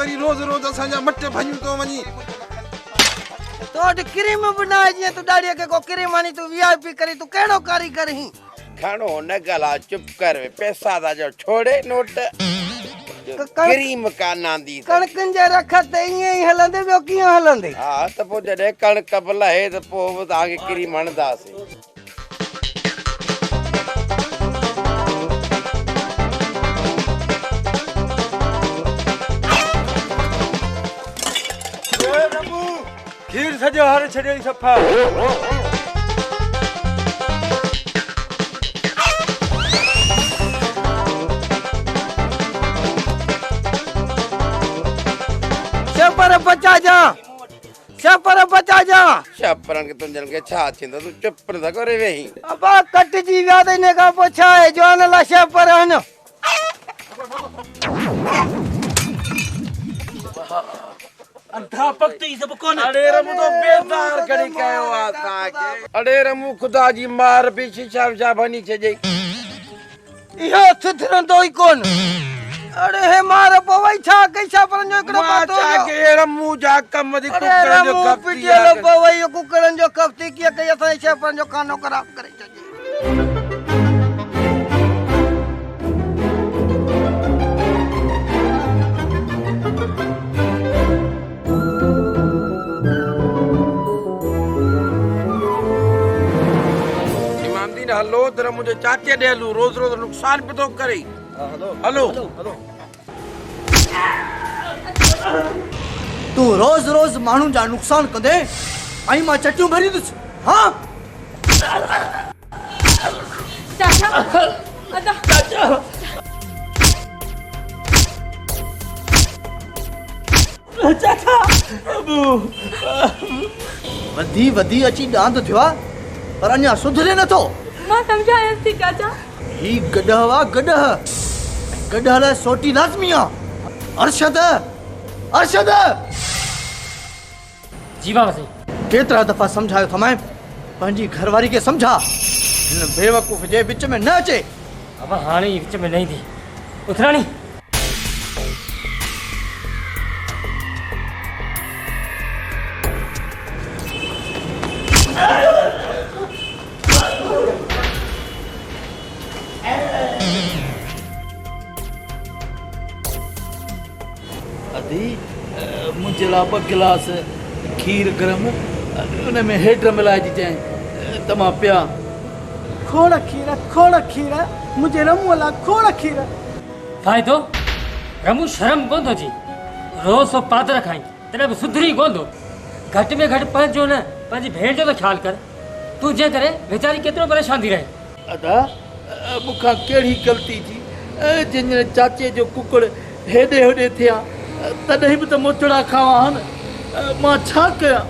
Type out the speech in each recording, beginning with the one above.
वरी रोज़ रोज़ असांजा मट भञूं तो वञी तो अट क्रीम बनाए जे तू दाढ़ी के को क्रीम आनी तू वीआईपी करी तू केड़ो कारीगर ही घणो न गला चुप कर पैसा दा जो छोड़े नोट क्रीम का नांदी कणकन जे रखत इए ही हलंदे बियो कियो हलंदे हां त पो जडे कणक बलहे त पो ताके क्रीम हणदासी खीर सजो हर छड़े सफा शेपर बचा जा छपरन के तुंजन के छा थिंदो तू चुप न करे वेही अब कट जी व्याद ने का पोछा है जोन ला शेपर हन अध्यापक तो सब कोन अरे रमू तो बेदार कड़ी कयो आता के अरे रमू खुदा जी मार भी शिशा बनी छे जे इहो सुथरन तो ही कोन अरे हे मार पवई छा कैसा पर जो एकड़ो बात हो के रमू जा कम दी कुकरन जो कपटी लो पवई कुकरन जो कपटी किया के असा से पर जो खानो खराब करे छे हलो तेरा मुझे चाचे दे लू रोज रोज नुकसान पे तो करे हेलो तू रोज रोज मानू जा नुकसान कंदे आई मां चटियूं भरी दुस हां चाचा अदा चाचा चाचा अबू वधी अची डांद थिया पर अन्या सुधरे न तो मां समझाया थी चाचा ही गडहवा गडहला सोटी लाजमी आ अरशद जी बाबा से केतरा दफा समझायो थमाए पंजी घरवारी के समझा इन बेवकूफ जे बीच में न अचे अब हाणे विच में नहीं थी उतरानी मुझे ला 2 गिलास खीर गरम उन में हेड मिलाए दी जाए तमा पिया खोड़ खीर मुझे रमू ला खोड़ खीर फायदो रमू शर्म कोन जी रोज सो पादर खाई तने सुधरी कोन घट में घट पंहिंजो न पंहिंजी भेण जो तो ख्याल कर तू जे करे बेचारी केतरो परेशान थी रहे अदा मुखा केड़ी गलती थी जिन चाचे जो कुकड़ हेडे होडे थिया तॾहिं बि त मोचड़ा खावां न मां छा कयां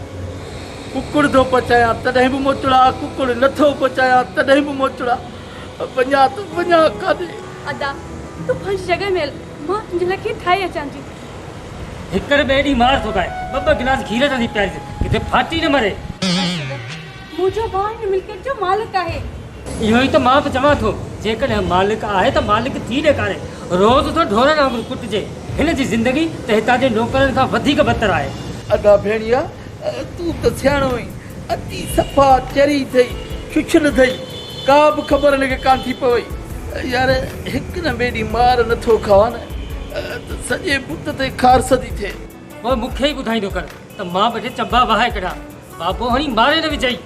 कुकड़ थो पचायां तॾहिं बि मोचड़ा कुकड़ नथो पचायां तॾहिं बि मोचड़ा वञा काॾे अदा तू फंस जगह में मां तुंहिंजे लाइ खीर ठाहे अचां थी हिकर बेड़ी मार थो खाए 2 गिलास खीर था थी प्यारी किथे फाटी न मरे मुंहिंजो भाउ हिन मिल्कियत जो मालिक आहे इहो ई त मां बि चवां थो जेकॾहिं मालिक आहे त मालिक थी ॾेखारे रोज़ थो ढोरनि वांगुरु कुटिजे हिन जी ज़िंदगी त हितां जे नौकरनि खां वधीक बदतर आहे अदा भेणिया तू त सियाणो ई अति सफ़ा चरी थई छुछल थई का बि ख़बर हिनखे कान थी पवई यार हिकु न बेड़ी मार नथो खावां न सॼे पुट ते खारस थी थिए पोइ मूंखे ई ॿुधाईंदो कर त मां बि चंबा वहाए कढां बाबो हणी मारे न विझई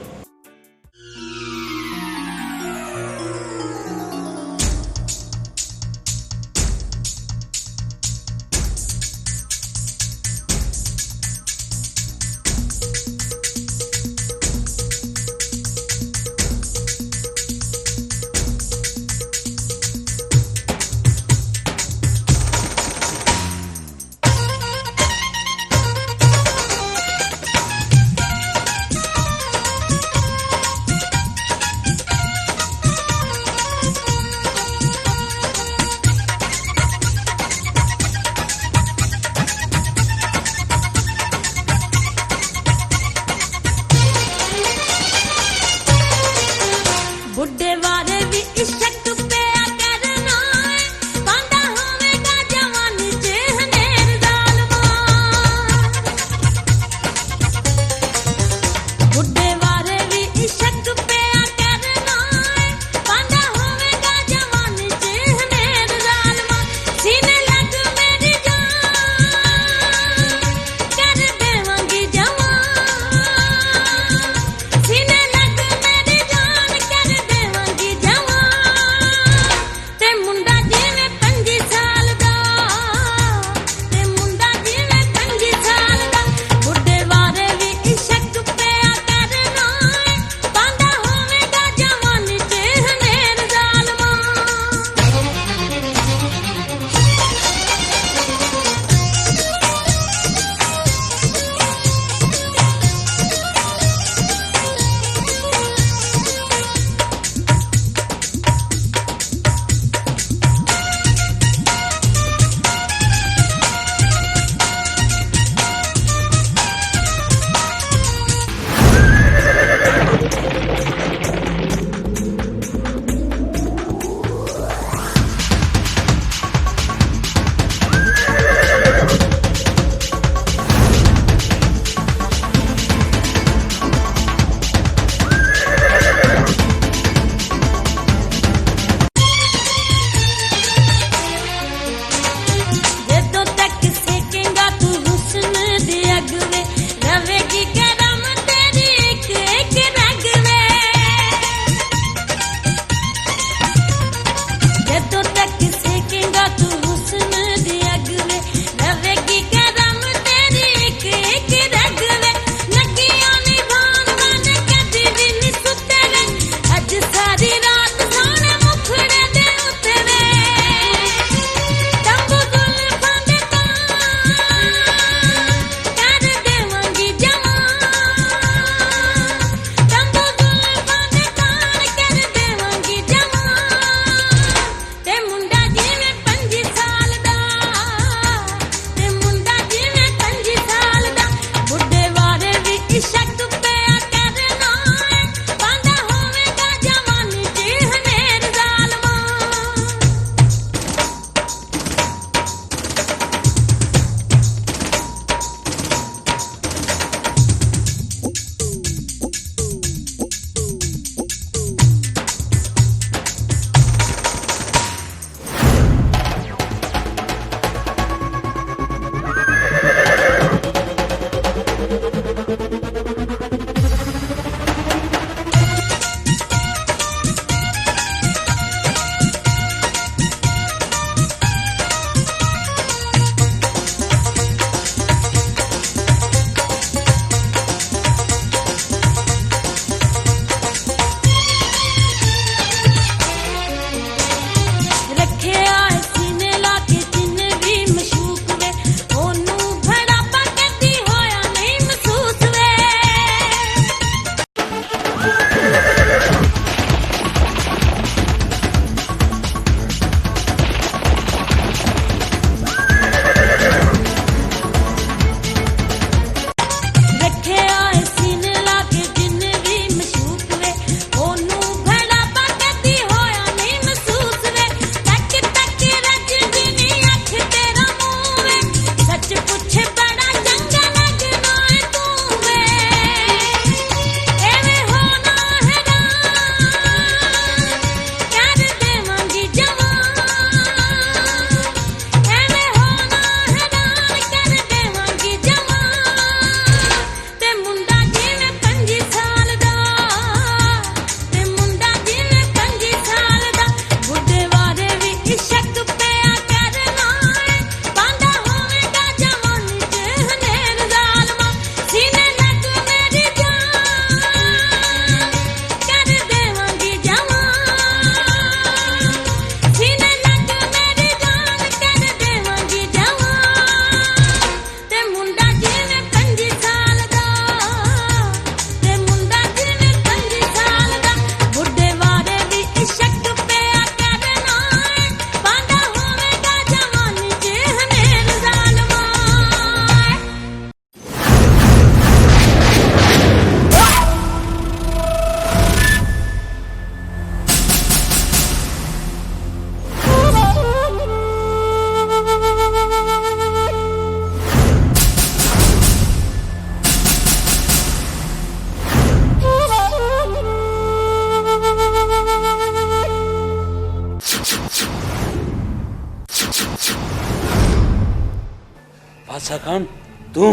बासा खान तू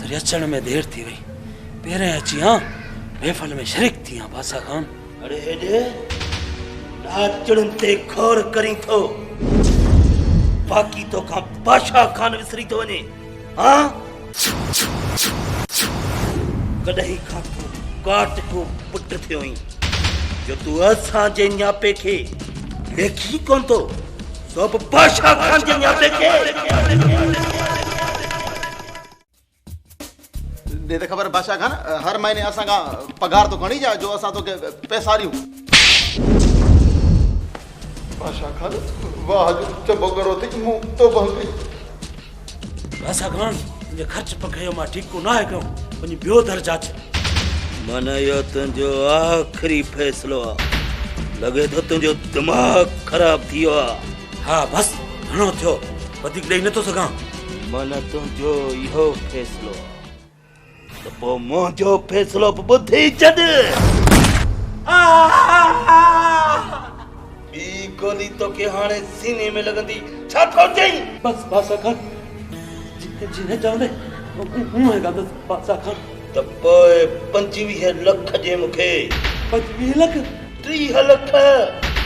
तेरे अचण में देर थी वई पेरे अची हां महफल में शरीक थी हां बासा खान अरे हेॾे नाचण ते खौर करी थो बाक़ी तो खां बादशाह खान विसरी थो वञे हाँ कॾहिं खां तूं काट को पुट थियो आहीं जो तूं असांजे न्यापे खे लेखी कोन थो सब बादशाह खान जे न्यापे खे दे दे खबर बादशाह खान हर महीने असां खां पगार तो खणी जा जो असां तोखे पैसा ॾियूं बादशाह खान वाह जो चबो करो थी मूं तो बंदी बासा खान तुझे खर्च पकड़ियो मां ठीक को ना है क्यों वनी बियो दर्जा छ मन यो तुंहिंजो आख़िरी फ़ैसिलो आहे लॻे थो तुंहिंजो दिमाग़ ख़राब थी वियो आहे हाँ बस घणो थियो वधीक ॾेई नथो सघां मन तुंहिंजो इहो फ़ैसिलो आहे त पोइ मुंहिंजो फ़ैसिलो बि ॿुधी छॾ ॿी गोली तोखे हाणे सीने में लॻंदी छा थो चई बस बासा खान जिने चवंदे हूं है गांदस बासा खान त पोइ 25 लख ॾे मूंखे 25 लख 30 लख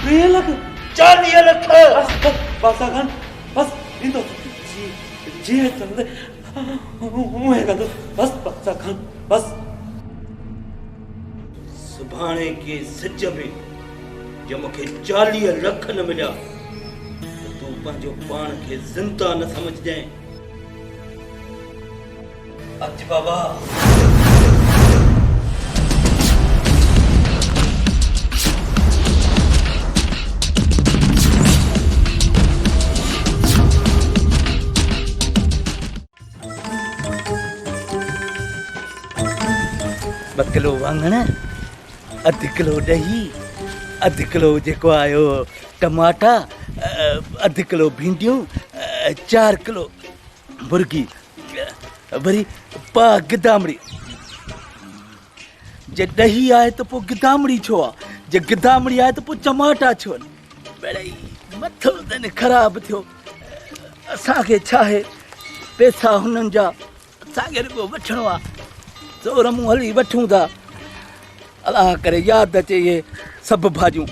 20 लख 40 लख बस बासा खान बस इंदो जी चवंदे हूं है गांदस बस बासा खान बस सुभाणे के सिज में जो मूंखे 40 लख न मिलिया त तूं पंहिंजो पाण खे ज़िंदा न समझजांइ अच बाबा ॿ किलो वाङण अधु किलो ॾही अधु किलो जेको आयो टमाटा अधु किलो भिंडियूं 4 किलो मुर्गी वरी पा गिदामड़ी जे ॾही आहे त पोइ गिदामड़ी छो आहे जे गिदामड़ी आहे त पोइ टमाटा छो मिड़ई मथो तने ख़राबु थियो असांखे छा आहे पैसा हुननि जा असांखे रुॻो वठिणो आहे ज़ोर मूं हली वठूं था अलाह करे यादि अचे इहे सभु भाॼियूं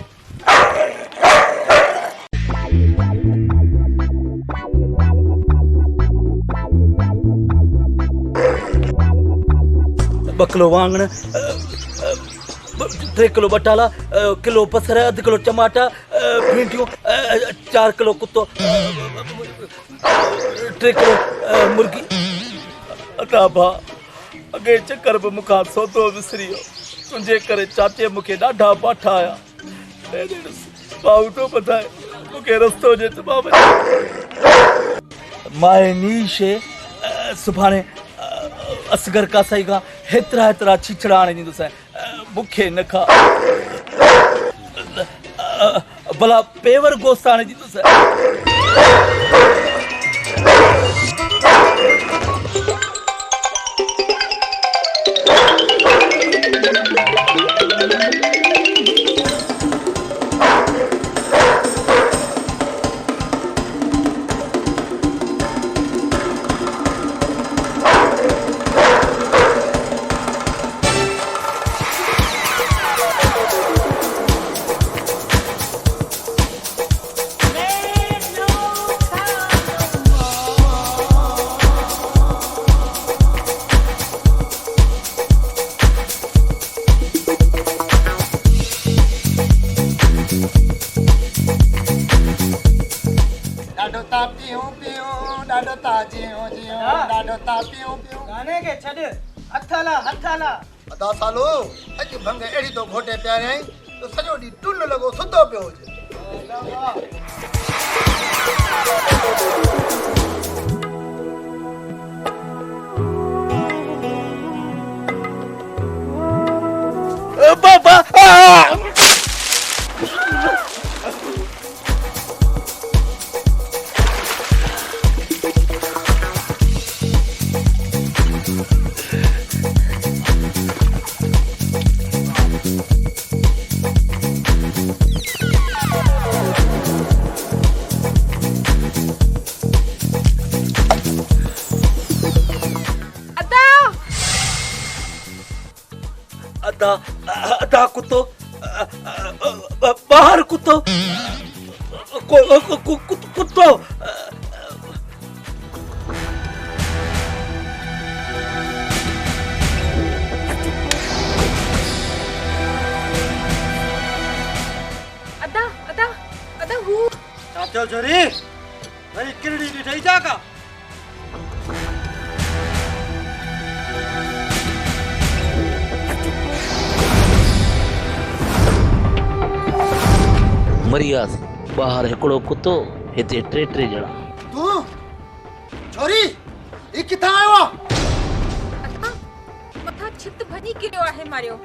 ॿ किलो वाङण 3 किलो बटाला किलो बसर अधु किलो टमाटा भिंडियूं 4 किलो कुतो 3 किलो मुर्गी अदा भा अॻे चकर बि मूंखां सौदो विसरी वियो तुंहिंजे करे चाचे मूंखे ॾाढा पाठा आया भाऊ थो ॿुधाए मूंखे रस्तो जे माए नीशे सुभाणे असगर कासाई खां हेतिरा छिछड़ा आणे ॾींदुसि मूंखे न खा भला पेवर गोश्त आणे ॾींदुसि गाने के छड़ हथाला अदा सालो अज भंग एड़ी तो घोटे प्यारे तो सजो डी टुन लगो सुतो पियो हुजे बाबा अदा कुत्तो बाहर कुत्तो कुत्तो अदा अदा अदा हू चाचो छोरी वरी किरड़ी ॾिठई छा का मरियास बाहर हिकिड़ो कुत्तो हिते टे ॼणा तूं छोरी ही किथां आयो आहे अदा मथा छित भॼी किरियो आहे मारियो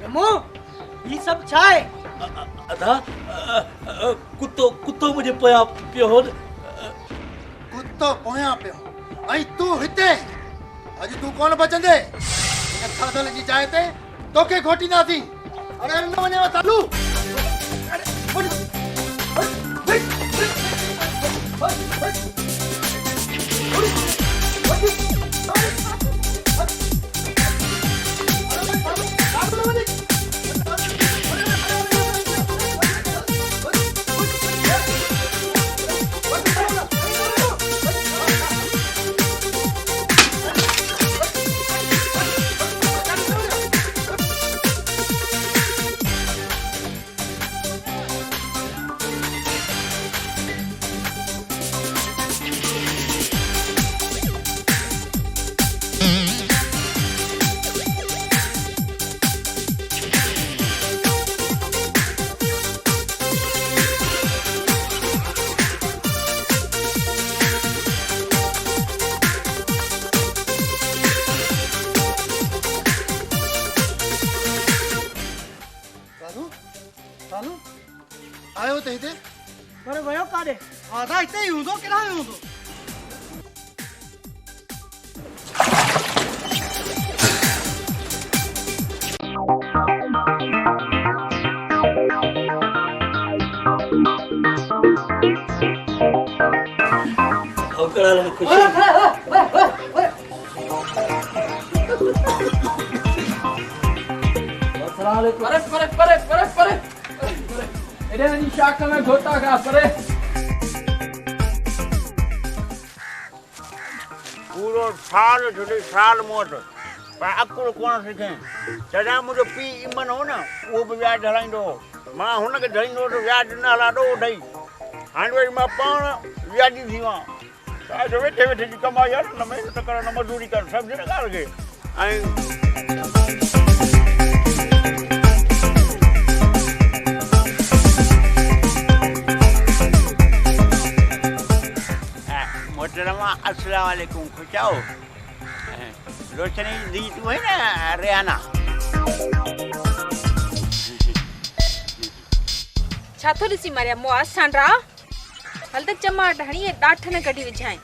रमो ही सब छा आहे अदा कुत्तो मुझे पया पियो कुत्तो पोयां पियो ऐं तूं हिते अॼु तूं कोन बचंदे हिन थाधल जी जाइ ते तोखे घोटींदासीं अरे न वञेव चालू चालू आयो त हिते पर वयो काॾे आधा हिते ई हूंदो किथां हूंदो पूरो साल छुटी साल मोट पर अकुल कोन सिखे जॾहिं मुंहिंजो पीउ इमन हो न उहो बि व्याज हलाईंदो हो मां हुनखे ॾींदो त व्याज न हला ॾो ॾेई हाणे वरी मां पाण व्याजी थी वियो आहियां छा वेठे वेठे जी कमाई आहे न महिनत कर न मज़दूरी कर सम्झ न ॻाल्हि खे मोहतरमा अस्सलाम वालेकुम खुश आओ रोशनी दी तू है ना रियाना छा थो ॾिसी मारिया मुआ सांड्रा हल त चमाट हणी ॾाठ न कढी विझाए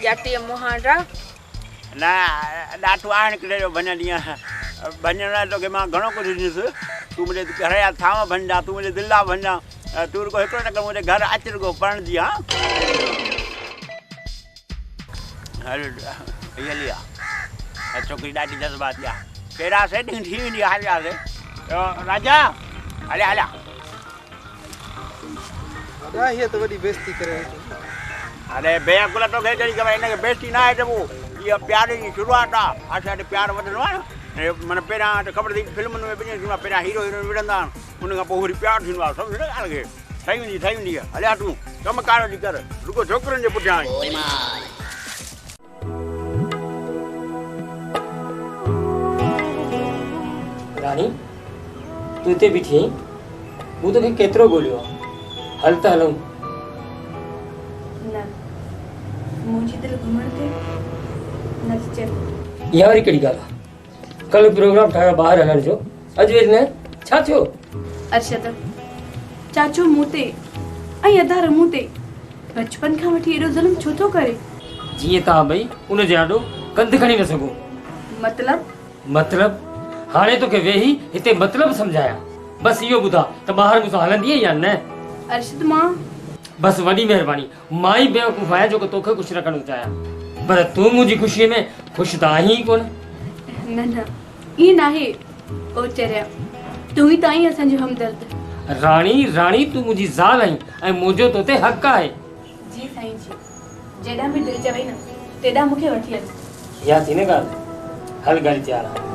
ॼाटीअ मुहांड्रा न ॾाठो आहे निकिरे जो भञ ॾींहं भञण लाइ तोखे मां घणो कुझु ॾिनसि तूं मुंहिंजे घर जा थांव भञा तूं मुंहिंजे दिलि आहे भञा तूं रुगो हिकिड़ो न कर मुंहिंजे घर अच रुगो पढ़ंदी हा हलो हली आहे छोकिरी ॾाढी जज़्बाती आहे पहिरियां सेटिंग थी वेंदी आहे हलियासीं राजा हलिया हलिया हीअ त वॾी बेइज़ती करे अरे बेअकुल तोखे कहिड़ी ख़बर हिनखे बेइज़ती न आहे चइबो इहा प्यार जी शुरूआत आहे असां वटि प्यारु वधंदो आहे न माना पहिरियां त ख़बर अथई फिल्मुनि में ॿिन्ही थींदो आहे पहिरियां हीरो हीरोइन विढ़ंदा आहिनि उन खां पोइ वरी प्यारु थींदो आहे सम्झ न ॻाल्हि खे ठही वेंदी आहे हलिया तूं कमु कार जी कर रुगो छोकिरनि जे पुठियां आई रानी तूं हिते बीठी आहीं मूं तोखे केतिरो ॻोल्हियो आहे हल त हलूं न मुंहिंजी दिलि घुमण ते न चल इहा वरी कहिड़ी ॻाल्हि आहे कल्ह प्रोग्राम ठाहियो ॿाहिरि हलण जो अॼु वरी न छा थियो अर्शद चाचो मूं ते ऐं अधार मूं ते बचपन खां वठी एॾो ज़ुल्म छो थो करे जीअं तव्हां ॿई उनजे आॾो कंधु खणी न सघो मतलब हाणे तोखे वेही हिते मतिलबु सम्झाया बसि इहो ॿुधा त ॿाहिरि मूंसां हलंदीअ या न अर्शद मां बसि वॾी महिरबानी मां ई बेवकूफ़ आहियां जो तोखे ख़ुशि न करणु चाहियां पर तूं मुंहिंजी ख़ुशीअ में ख़ुशि त आहीं ई कोन न ईअं नाहे ओ चरिया, तूं ई त आहीं असांजो हमदर्द। राणी राणी तूं मुंहिंजी ज़ाल आहीं ऐं मुंहिंजो तो ते हक़ आहे। जी साईं जी, जेॾां बि दिलि चवई न तेॾां मूंखे वठी हल। इहा थी न ॻाल्हि, हल ॻाल्हि तयारु आहे।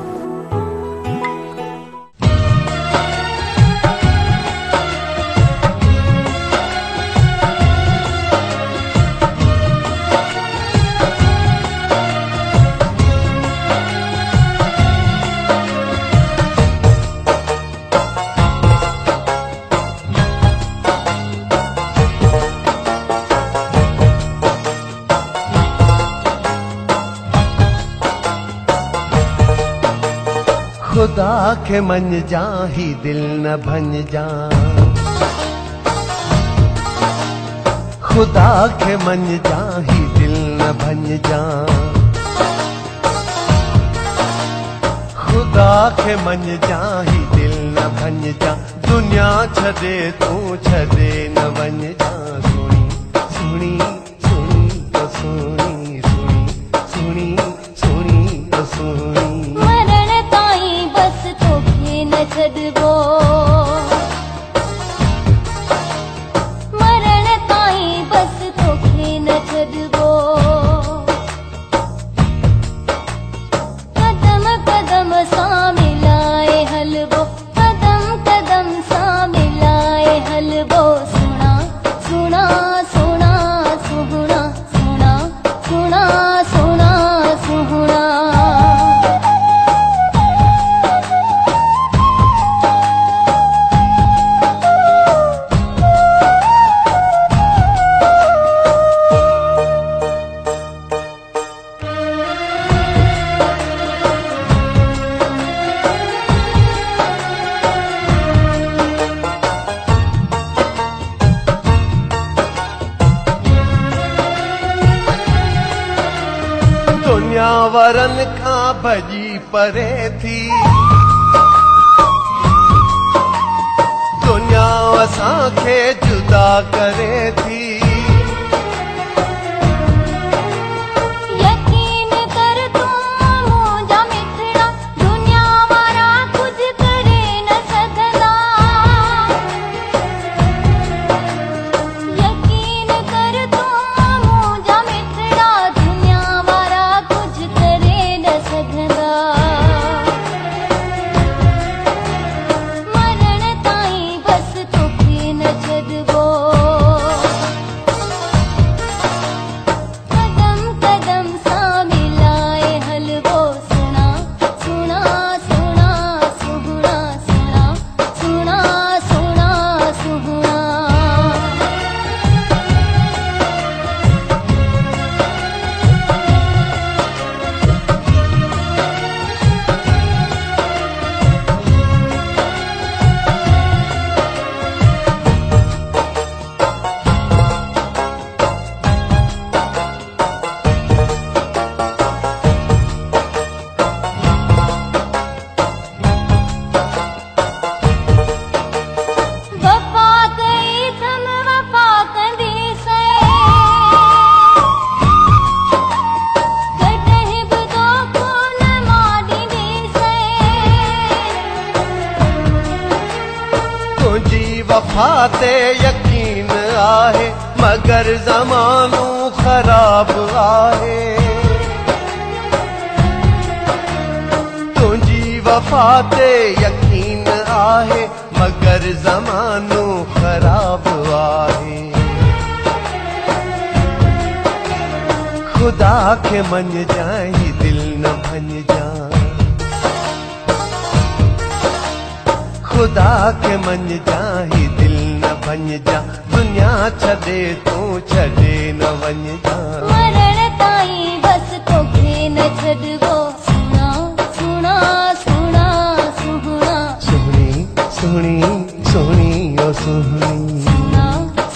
खुदा के मन जा ही दिल न भन जा, खुदा के मन जा ही दिल न भन जा, खुदा के मन जा ही दिल न भन जा, दुनिया छदे तू छदे न वन जा। सुनी सुनी सुनी तो सुनी, सुनी सुनी सुनी तो सुनी, छदबो मरण ताईं बस तोखे न छदबो, कदम कदम सां मिलाए हलबो, कदम कदम सां मिलाए हलबो। सुना सुना सुना सुहणा, सुना सुना सुना सुहणा। वरन खां भजी परे थी, दुनिया असांखे जुदा करे थी। यकीन कर तूं मुंहिंजा मिठड़ा, दुनिया वारा कुझु करे न सघंदा। यकीन कर तूं मुंहिंजा मिठड़ा, दुनिया वारा कुझु करे न सघंदा। मरण ताईं बस तोखे न छॾबो, कदम कदम सां मिलाए हलबो। सुना सुना सुना सुहणा, सुना सुना सुना सुहणा। वफा कई थम वफा कंदीसे, कॾहिं बि धोखो न मां ॾींदीसे। तुझी वफा ते यकीन आहे, मगर ज़मानो ख़राब आहे। तुझी वफा ते यकीन आहे, मगर ज़मानो ख़राब आहे। खुदा के मन जाई दिल न भन जा, खुदा के मन जाई दिल न भन जा, दुनिया छदे तू छदे न वन जा। मरण ताईं बस तोखे न छॾबो। सुना सुना सुना सुहणा, सुनी सुनी सुनी ओ सुनी, सुना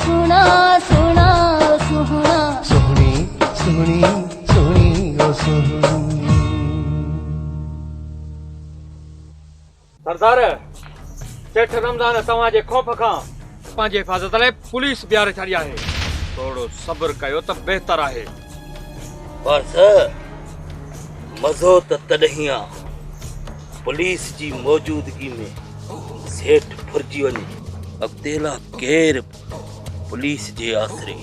सुना सुना सुहणा। सुनी सुनी सुनी ओ सुनी। सरदार, सेठ रमज़ान तव्हांजे खौफ़ खां पंहिंजे हिफ़ाज़त लाइ पुलिस बीहारे छॾी आहे। थोरो सब्र कयो त बहितर आहे। बस मज़ो त तॾहिं आहे पुलिस जी मौजूदगी में सेठ फुरजी वञे अॻितेला केर पुलिस जे आसरे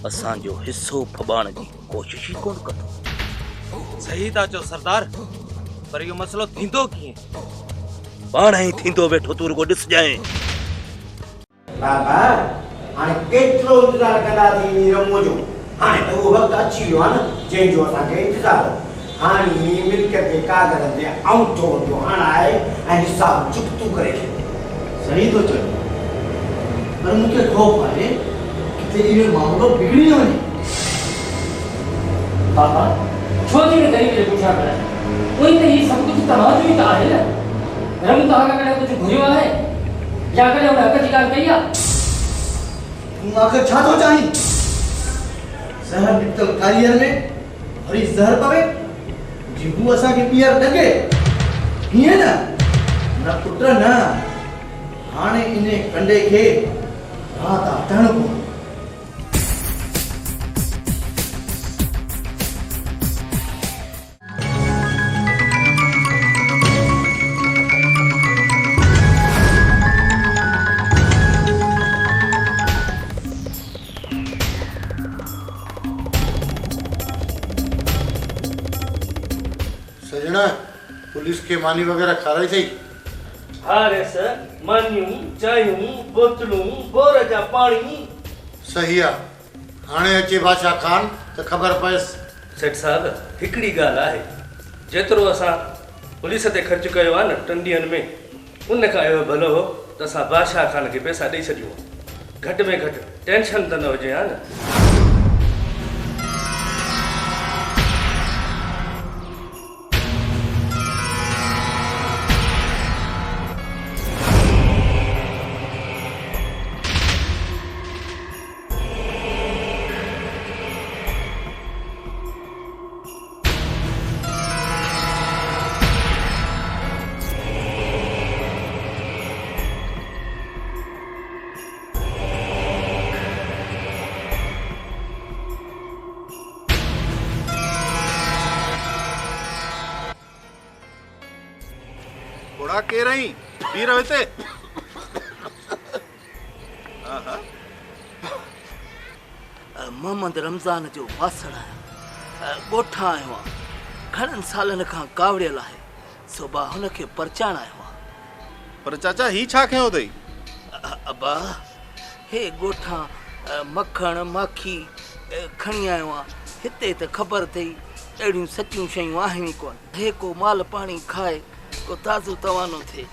असांजो हिसो फबाण जी कोशिश ई कोन कंदो। सही था चओ सरदार, पर इहो मसलो थींदो कीअं? पाण ई थींदो वेठो, तूं रुगो ॾिसजांइ। बाबा हाणे केतिरो इंतज़ारु कंदासीं रमो जो, हाणे त उहो वक़्तु अची वियो आहे न जंहिंजो असांखे इंतज़ारु। हाणे मिल्कियत जे कागज़नि ते अंगूठो जो हणाए ऐं हिसाब चुकतू करे छॾियो। सही थो चए, पर मूंखे ख़ौफ़ आहे किथे इहो मामलो बिगड़ी न वञे। बाबा छो थी तरीक़े पुछा करे कोई त ही सब कुछ तव्हांजो ई त आहे न। रम तव्हां खां कॾहिं कुझु घुरियो आहे या कॾहिं हुन हक़ जी ॻाल्हि कई आहे? तूं आख़िर छा थो चाहीं? ज़हर निकितल कारीअर में वरी ज़हर पवे जी हू असांखे ॿीहर ॾके? हीअं न पुट न, हाणे इन कंडे खे राति हटाइणो पवंदो। सजना पुलिस के मानी वगैरह खाराई थी? हाँ रे सर, मानियूं चायूं बोतलूं बोर जा पानी। सही आहे। हाणे अचे बादशाह खान त ख़बर पएसि। सेठ साहब हिकिड़ी ॻाल्हि आहे, जेतिरो असां पुलिस ते ख़र्च कयो आहे न 3 ॾींहंनि में, उन खां इहो भलो हो त असां बादशाह खान खे पैसा ॾेई छॾियूं। घटि में घटि टेंशन त न हुजे हा न। घोड़ा के रही पी रहे थे? मोहम्मद रमज़ान जो वासण आहियां, ॻोठा आयो आहियां, घणनि सालनि खां कावड़ियल आहे, सुबा हुनखे परचाइण आयो आहियां। पर चाचा ही छा खयो अथई? अबा हे ॻोठा मखण माखी खणी आयो आहियां। हिते त ख़बर अथई अहिड़ियूं सचियूं शयूं आहिनि ई कोन। हे को माल पाणी खाए को ताज़ो तवानो थिए।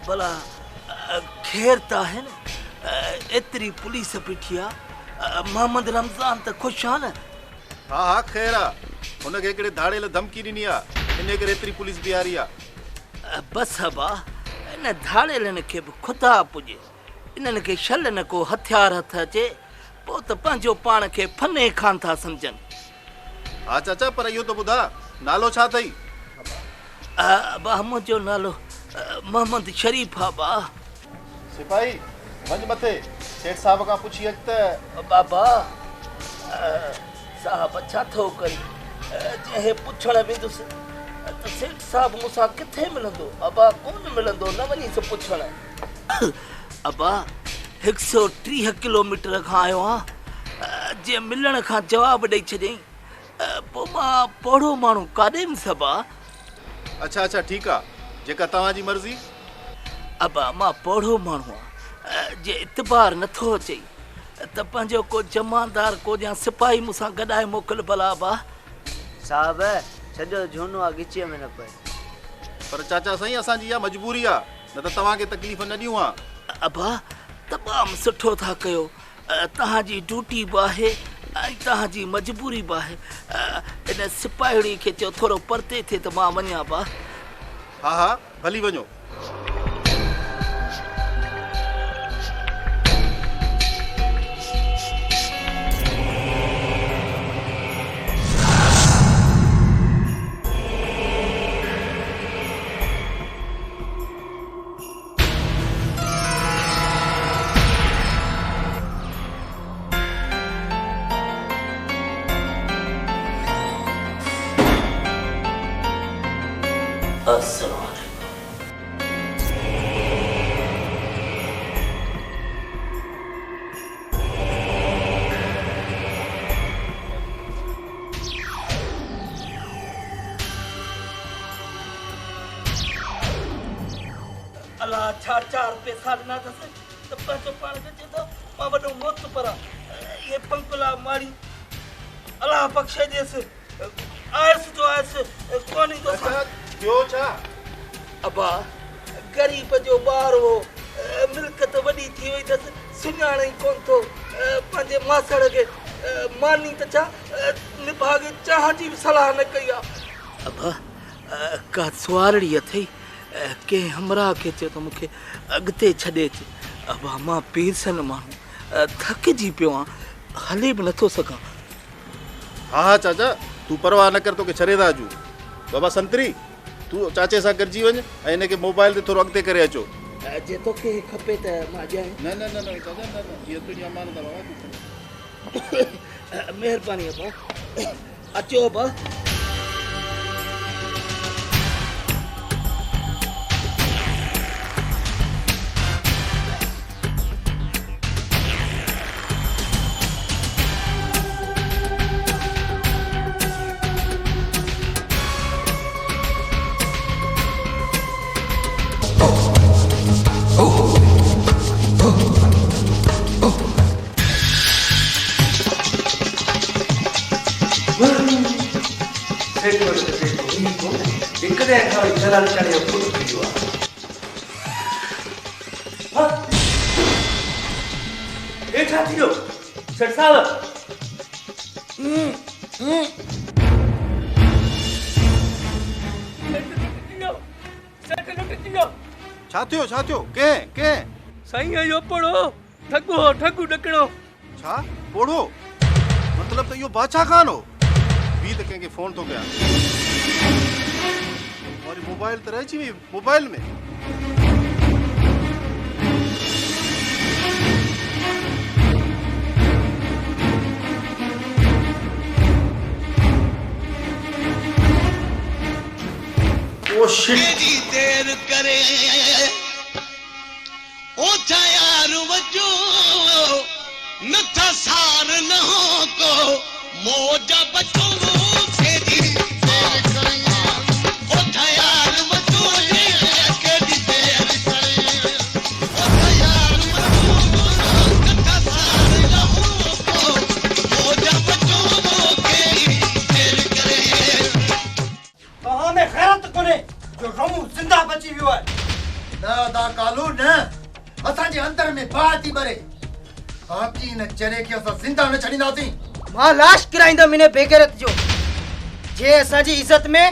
भला ख़ैर त आहे न, एतिरी पुलिस बीठी आहे, मोहम्मद रमज़ान त ख़ुशि आहे न? हा हा ख़ैर आहे, हुनखे हिकिड़े धाड़ेल धमकी ॾिनी आहे, इन करे एतिरी पुलिस बीहारी आहे। बसि अबा इन धाड़ेलनि खे बि ख़ुदा पुॼे, इन्हनि खे छल न को हथियार हथ अचे, पोइ त पंहिंजो पाण खे फने खान था सम्झनि। हा चाचा, पर इहो त ॿुधा नालो छा अथई? बा मुंहिंजो नालो मोहम्मद शरीफ आहे बा। सिपाही वञ मथे, सेठ साहब खां पुछी अच त। बाबा साहब छा थो करी, जंहिं पुछण वेंदुसि त सेठ साहब मूंसां किथे मिलंदो? अबा कोन मिलंदो, न वञीसि पुछण। अबा 130 किलोमीटर खां आयो आहियां, जे मिलण खां जवाबु ॾेई छॾियईं, पोइ मां पोड़ो माण्हू काॾे सभा। अच्छा अच्छा ठीकु आहे, जेका तव्हांजी मर्ज़ी। अबा मां पोड़ो माण्हू आहियां, जे इतबार नथो अचे त पंहिंजो को जमादार को या सिपाही मूंसां गॾाए मोकिल भला। अबा साहब सॼो झूनो आहे, गिचे में न पए। पर चाचा साईं असांजी इहा मजबूरी आहे, न त तव्हांखे तकलीफ़ न ॾियूं हा। अबा तमामु सुठो था कयो, तव्हांजी ड्यूटी बि आहे ऐं तव्हांजी मजबूरी बि आहे। इन सिपाही खे चयो थोरो परते थिए त मां वञा बा। हा हा भली वञो। अस्सलाम अलाह छा चार पैसा ॾिना अथसि त पंहिंजो पाण खे चए थो मां वॾो मौत परा इहे पंकुला माड़ी अलाह बख़्शे ॾियसि आयसि जो आयसि कोन ईंदो ॿियो छा अबा ग़रीब जो ॿार हो मिल्कत वॾी थी वई अथसि सुञाणे ई कोन थो पंहिंजे मासड़ खे मानी त छा निभागे चाह जी बि सलाह न कई आहे अबा का सुवारड़ी अथई कंहिं हमरा खे चयो त मूंखे अॻिते छॾे अचे अबा मां पीरसन माण्हू थकिजी पियो आहियां हले बि नथो सघां हा हा चाचा तूं परवाह न कर तोखे छॾे था अचूं बाबा संतरी तूं चाचे सां गॾिजी वञ ऐं हिनखे मोबाइल ते थोरो अॻिते करे अचो जे तोखे खपे त मां ॾियां न न न न चाचा न इहा तुंहिंजी अमानत आहे बाबा महिरबानी अबा अचो अबा छा थी वियो सेठ साहब छा थियो कंहिं साईं इहो पोड़ो ठगू ॾकणो छा पोड़ो मतलब त इहो बादशाह खान हो बी त कंहिंखे फोन थो कयां वरी मोबाइल त रहिजी वई मोबाइल में ओ शिट देर करे ओ यार वजो नथा सार न हो को मोजा बचो से दी देर करे ओ यार वजो केडी देर करे ओ यार वजो नथा सार न हो को मोजा बचो केडी देर करे तव्हां में ख़ैरत कोन्हे जो रमू ज़िंदा बची वियो आहे दा कालू न असांजे अंदर में बात थी भरे बाक़ी न चरे खे असां ज़िंदा न छॾींदासीं मां लाश किराईंदमि इन बेगैरत जो जे असांजी इज़त में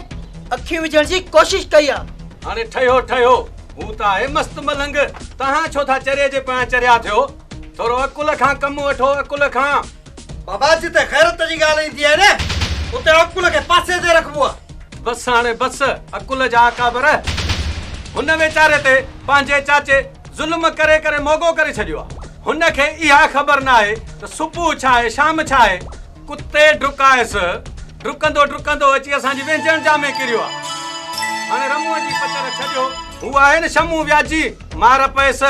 अखियूं विझण जी कोशिश कई आहे हाणे ठहियो हू त आहे मस्त मलंग तव्हां छो था चरे जे पाण चरिया थियो थोरो अकुल खां कमु वठो अकुल खां बाबा जिते ख़ैरत जी ॻाल्हि ईंदी आहे न उते अकुल खे पासे ते रखबो आहे बस हाणे बस अकुल जा अकाबर हुन वीचारे ते पंहिंजे चाचे ज़ुल्म करे करे मोगो करे छॾियो आहे हुनखे इहा ख़बर न आहे त सुबुह छा आहे शाम छा आहे कुते डुकायसि डुकंदो डुकंदो अची असांजी व्यंजन जामे किरियो आहे हाणे रमूअ जी पचर छॾियो हू आहे न शमू व्याजी मार पैस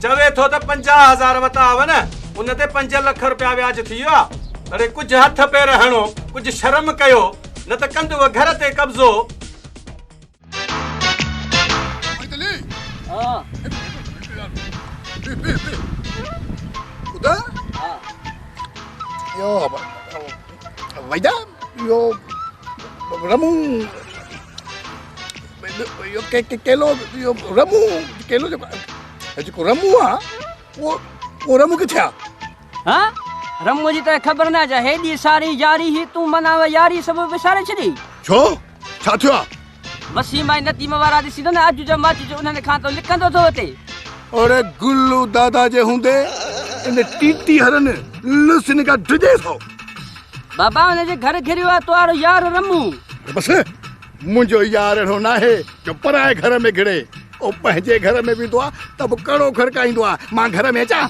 चवे थो त 50,000 वता हुआ न उन ते 5 लख रुपया व्याज थी वियो आहे अरे कुझु हथ पेर हणो कुझु शर्म कयो न त कंदुव घर ते कब्ज़ो udah yo vaida yo ramu yo que lo yo ramu que lo जो ramu वो ramu के था हां रमू जी त ख़बर न जा हेडी सारी यारी ही तू मनाव यारी सब विसारे छडी छो छा थियो वसीम भाई नतीम वारा दिसी न अज जो माच जो उन्हने खां तो लिखंदो थो अते अरे गुल्लू दादा जे हुंदे इन टीटी हरन लुसन का ड्जे थो बाबा उन जे घर घिरियो आ तोरो यार रमू बस मुंजो यार हो ना है जो पराए घर में घिरे ओ पंहिंजे घर में भी दुआ तब कड़ो खड़काईंदो आ मां घर में अचा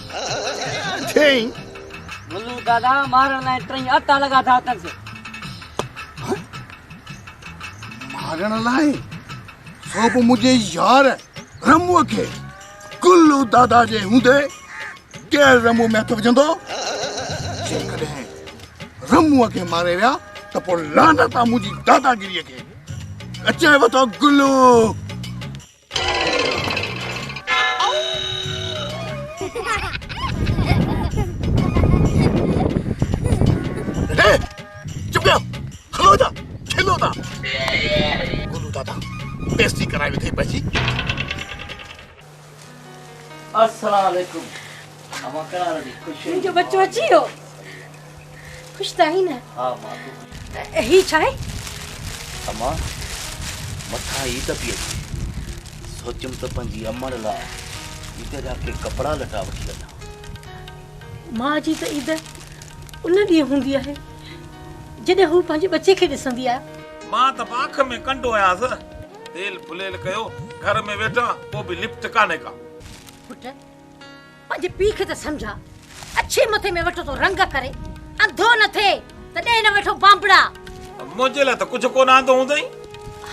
छई गुल्लू दादा मारन लाइ ट्रई अता लगा था तक मारण लाइ सो बि मुंहिंजे यार रमुअ खे गुल्लू दादा जे हूंदे केरु रमू में हथु विझंदो? जेकॾहिं रमुअ खे मारे विया त पोइ लानत आहे मुंहिंजी दादागिरीअ खे। अचेव थो गुल्लू। चुप कयो, हलो था, खेलो था। गुल्लू दादा बेइज्जती कराए वेठे पैसी। अस्सलाम वालेकुम। अमा करा रही खुश मुंहिंजो बच्चो अची वियो। ख़ुशि त आहीं न? हा मां ही छा आहे? अमा मथा ईद पई अचे, सोचियमि त पंहिंजी अमड़ लाइ ईद जा के कपिड़ा लटा वठी वञा। मां जी त ईद उन ॾींहुं हूंदी आहे जॾहिं हू पंहिंजे बचे खे ॾिसंदी आहे। मां त पाख में कंडो आयांसि, तेल फुलेल कयो, घर में वेठा, पोइ बि लिफ्ट कान्हे का। पुट पंहिंजे पीउ खे त सम्झा, अच्छे मथे में वठो तो रंग करे, अंधो न थे त ॾे न वेठो बांबड़ा। मुंहिंजे लाइ त कुझु कोन आंदो हूंदई।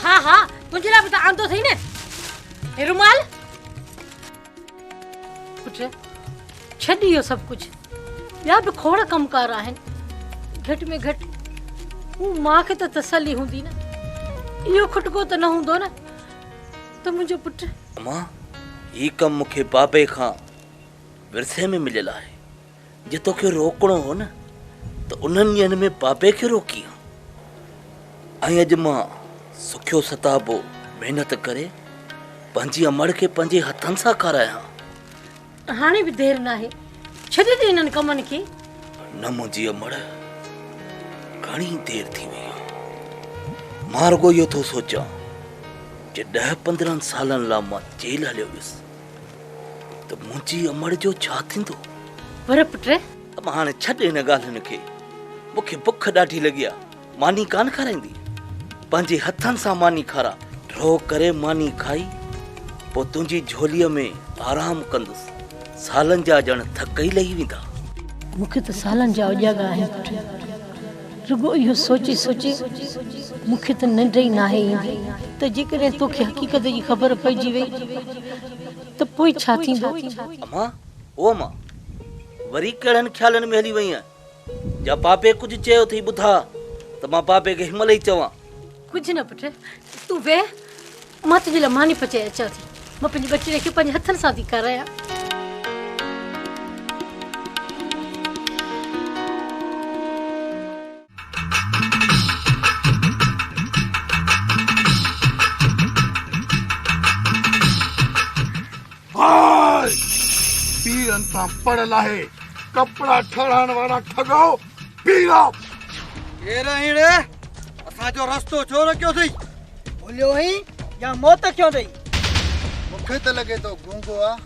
हा हा तुंहिंजे लाइ बि त आंदो अथई न। हे रुमाल पुट छॾ इहो सभु कुझु, ॿिया बि खोड़ कमकार आहिनि। घटि में घटि हू मां खे त तसली हूंदी न। इहो खुटको त न हूंदो न त मुंहिंजो पुटु। अमा ही कमु मूंखे बाबे खां विरसे में मिलियल आहे। जे तोखे रोकणो हो न त उन्हनि ॾींहंनि में बाबे खे रोकी ऐं अॼु मां सुखियो सताबो महिनत करे पंहिंजी अमड़ खे पंहिंजे हथनि सां खारायां। हाणे बि देरि न आहे, छॾे ॾे इन्हनि कमनि खे। न मुंहिंजी अमड़ घणी देरि थी वई आहे। मां रुगो इहो थो सोचां जे 10-15 सालनि लाइ मां जेल हलियो वियुसि त मुंहिंजी अमड़ जो छा थींदो? पर पुट मां हाणे छॾ हिन ॻाल्हियुनि खे। मूंखे बुख ॾाढी लॻी आहे, मानी कान खाराईंदी? पंहिंजे हथनि सां मानी खारा, ड्रो करे मानी खाई पोइ तुंहिंजी झोलीअ में आराम कंदुसि। सालनि जा ॼण थक ई लही वेंदा। मूंखे त सालनि जा उजागा आहिनि पुट। रुगो इहो सोचे सोचे मूंखे त निंड ई नाहे ईंदी त जेकॾहिं तोखे हक़ीक़त जी ख़बर पइजी वई त पोइ छा थींदो? अमा ओ मां वरी कहिड़नि ख़्यालनि में हली वई आहियां? जा बाबे कुझु चयो अथई ॿुधा त मां बाबे खे हिमल ई चवां? कुझु न पुट, तूं वेह, मां तुंहिंजे लाइ मानी पचाए अचां थी। मां पंहिंजे बचे खे पंहिंजे हथनि सां थी खारायां। पीरनि सां पढ़ियल आहे, कपिड़ा ठहराइण वारा ठॻो पीरा। केर आहिनि? असांजो रस्तो छो रखियो अथई? भुलियो आहीं या मौत कयो अथई? मूंखे त लॻे थो गूंगो आहे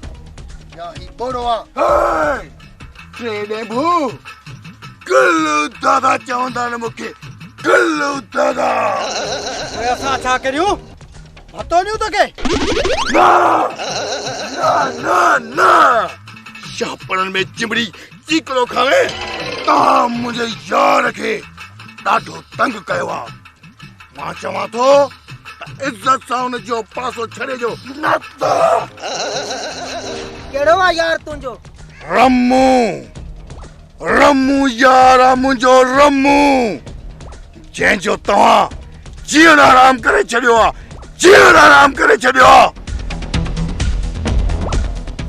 या ही ॿोड़ो आहे। ट्रेडे भू गुल्लू दादा चवंदा न मूंखे, गुल्लू दादा। ओए असां छा करियूं? भतो ॾियूं तोखे? ना ना ना शापड़नि में चिमड़ी चीकड़ो खावे। तव्हां मुंहिंजे यार खे ॾाढो तंग कयो आहे। मां चवां थो त इज़त सां हुन जो पासो छॾे जो न त। कहिड़ो आहे यार तुंहिंजो? रमू रमू यार आहे मुंहिंजो रमू, जंहिंजो तव्हां जीअण आराम करे छॾियो आहे, जीअण आराम करे छॾियो आहे।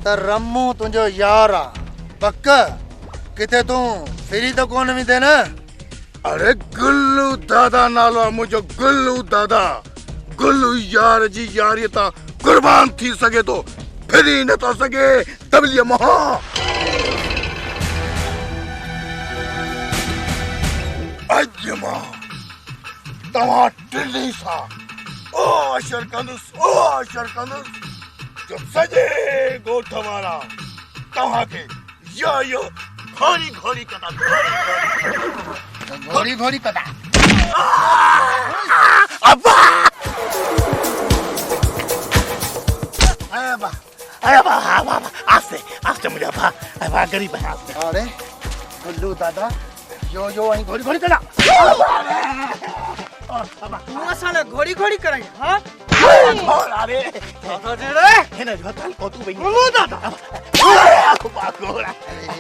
त रमू तुंहिंजो यार आहे पक? किथे तूं फिरी त कोन वेंदे न? अरे गुल्लू दादा नालो आहे मुंहिंजो, गुल्लू दादा। गुल्लू यार जी यारीअ तां कुर्बान थी सघे थो, फिरी नथो सघे दबलीअ मोह। अॼु मां तव्हां टिली सां ओ अशर कंदुसि जो सॼे ॻोठ वारा तव्हांखे यो घोड़ी घोड़ी कंदा। घोड़ी घोड़ी कंदा? अब्बा अब्बा आस्ते आस्ते मुझे अब्बा गरीब है। अरे गुल्लू दादा यो आई घोड़ी कंदा। तूं असां लाइ घोड़ी कराई? हा घोड़ा रे दादा जेड़े हिन जो हथल को तू भई बोलो दादा घोड़ा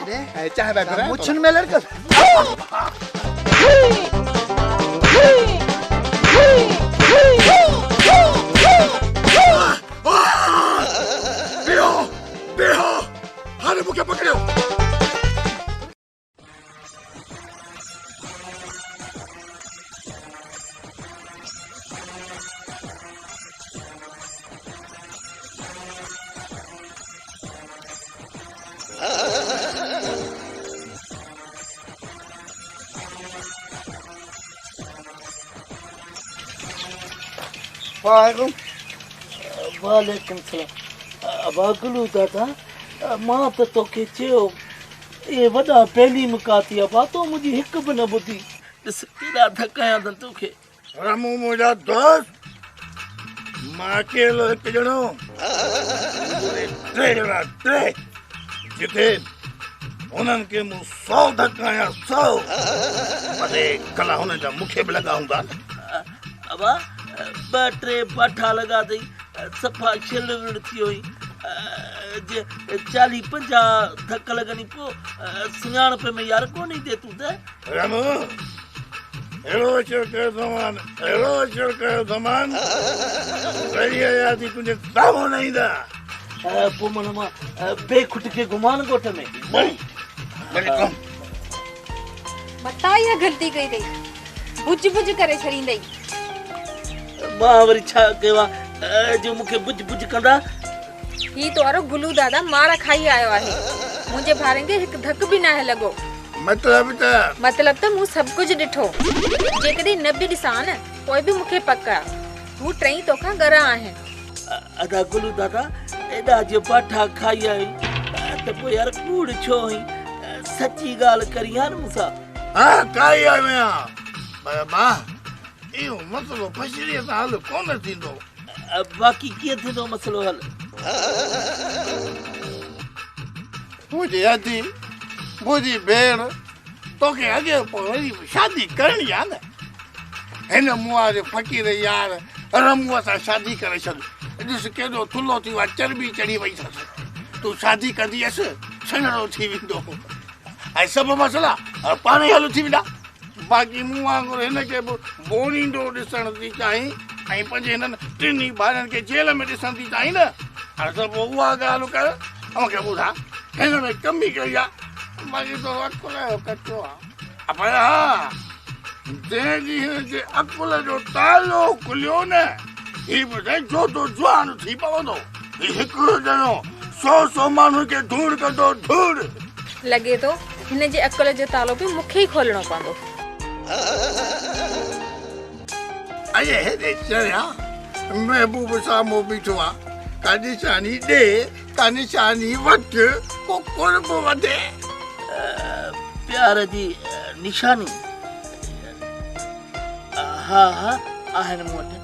रे चाहे बैठ मुछन में लड़का बेहो बेहो हारे मुके पकड़ो वालेकुम सलाम अबागलू दादा मां त तोखे चयो ये वॾा पहली मुकाती अबा तो मुंहिंजी हिकु बि न ॿुधी ॾिस केॾा थकायां अथनि तोखे रमू मुंहिंजा दोस्त मां अकेलो हिकु ॼणो टे जिते हुननि खे मूं 100 धकाया 100 अरे कला हुन जा मूंखे बि लॻा हूंदा अबा 2-3 पाठा लॻा अथई सफ़ा छिल विड़ थी हुई 40-50 धक लॻनि पोइ सुञाणप में यार कोन ईंदे तूं त रमू अहिड़ो अचड़ कयो ज़मान वरी यादी तुंहिंजे साम्हूं न ईंदा पोइ मन मां बेखुट खे घुमान ॻोठ में बता इहा ग़लती कई अथई बुझ बुझ करे छॾींदई मां वरी छा कयो आहे जो मूंखे बुझ बुझ कंदा ही तोरो गुलू दादा मार खाई आयो आहे मुंहिंजे भारनि खे हिकु धक बि न लॻो मतलब त मूं सभु कुझु ॾिठो जेकॾहिं न बि ॾिसां न पोइ बि मूंखे पक आहे हू टई तोखां ॻरा आहिनि अदा गुलू दादा एॾा जो पाठा खाई आई त पोइ यार कूड़ छो हुई सची ॻाल्हि करी आहे न मूंसां हा काई आहियां पर मां इहो मसलो फशरीअ सां हल कोन थींदो बाक़ी कीअं थींदो मसलो हल मुंहिंजी अधी मुंहिंजी भेण तोखे अॻे पोइ वरी शादी करणी आहे न हिन मूं वारे फ़क़ीर यार रमूअ सां शादी करे छॾ ॾिस केॾो थुल्हो थी वियो आहे चर्बी चढ़ी वई अथसि तूं शादी कंदीअसि छंडड़ो थी वेंदो ऐं सभु मसला पाण ई हल थी वेंदा बाक़ी मूं वांगुरु हिनखे बि बोनींदो ॾिसण थी चाहीं ऐं पंहिंजे हिननि 3 ॿारनि खे जेल में ॾिसण थी चाहीं न हाणे त पोइ उहा ॻाल्हि कर मूंखे ॿुधा हिन में कमी कई आहे बाक़ी तो अकुल जो कचो आहे पर हा जंहिं ॾींहुं हिनजे अकुल जो तालो खुलियो न हीउ ॿुधाए जो तो जवान थी पवंदो हिकु ॼणो 100 माण्हुनि खे ढूंढ कंदो ढूंढ लॻे थो हिन जे अकुल जो तालो बि मूंखे ई खोलणो पवंदो अये हेॾे चरिया महबूब साम्हूं बीठो आहे का निशानी ॾे का निशानी वठ को कुर्ब वधे प्यार जी निशानी हा हा आहिनि मूं वटि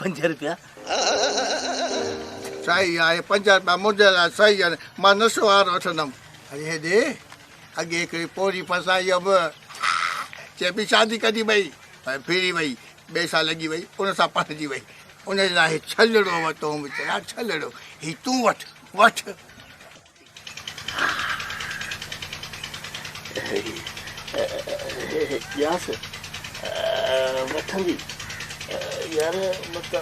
5 रुपया सही आहे 5 रुपया मुंहिंजे लाइ सही आहे मां नशो वारो वठंदुमि अरे हेॾे अॻे हिकिड़ी पोरी फसाई हुअमि चए पई शादी कढी वई ऐं फिरी वई ॿिए सां लॻी वई उन सां पटिजी वई उन जे लाइ छलड़ो वरितो वीचारा छलड़ो ही तूं वठ वठ यास वठंदी यार मत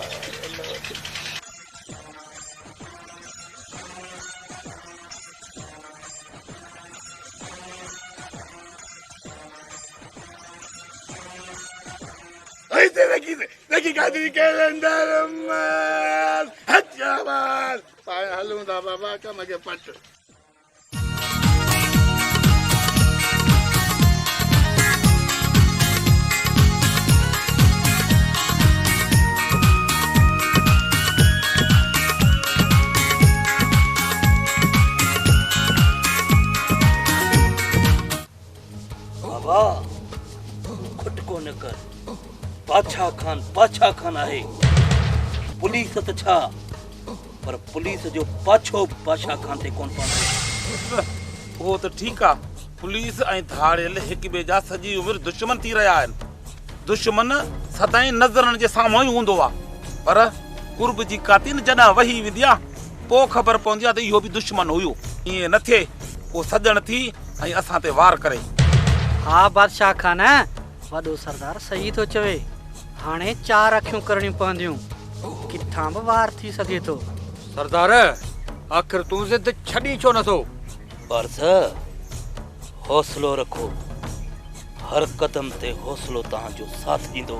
लगी गादी के अंदर अच्छा बात पाए हलूं दा बाबा कम के पट बाबा खुटको न कर पाछा खान आहे पुलिस त छा पर पुलिस जो पाछो बादशाह खान ते कोन पवंदो वो तो ठीक है पुलिस ऐं धाड़ियल हिक ॿिए जा सॼी उमिरि दुश्मन थी रहिया आहिनि दुश्मन सदाईं नज़रनि जे साम्हूं ई हूंदो आहे, पर कुर्ब जी कातिन जॾहिं वही वेंदी आहे पोइ ख़बर पवंदी आहे त इहो बि दुश्मन हुयो। ईअं न थिए उहो सजण थी ऐं असां ते वार करे। हा बादशाह खान, वॾो सरदार सही थो चवे। हाणे 4 अखियूं करणियूं पवंदियूं, किथां बि वार थी सघे थो। सरदार आख़िर तूं ज़िद छॾी छो नथो? पार्थ हौसलो रखो, हर कदम ते हौसलो तव्हांजो साथ ॾींदो।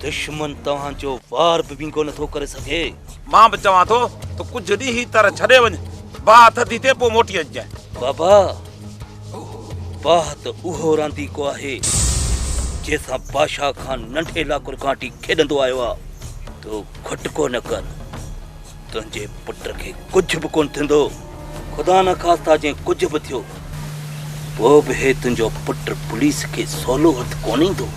दुश्मन तव्हांजो वार बि विंगो नथो करे सघे। मां बि चवां थो त कुझु ॾींहं ही तरह छॾे वञ, बाह थधी थिए पोइ मोटी अचिजांइ। बाबा बाह त उहो रांदीको आहे जंहिंसां बादशाह खान नंढे लाकुर कांटी खेॾंदो आयो आहे। तो खटको न कर, तुंहिंजे पुट खे कुझु बि कोन थींदो। ख़ुदा न ख़ास्ता जे कुझु बि थियो पोइ बि हे तुंहिंजो पुट पुलिस खे सवलो हथ कोन ईंदो।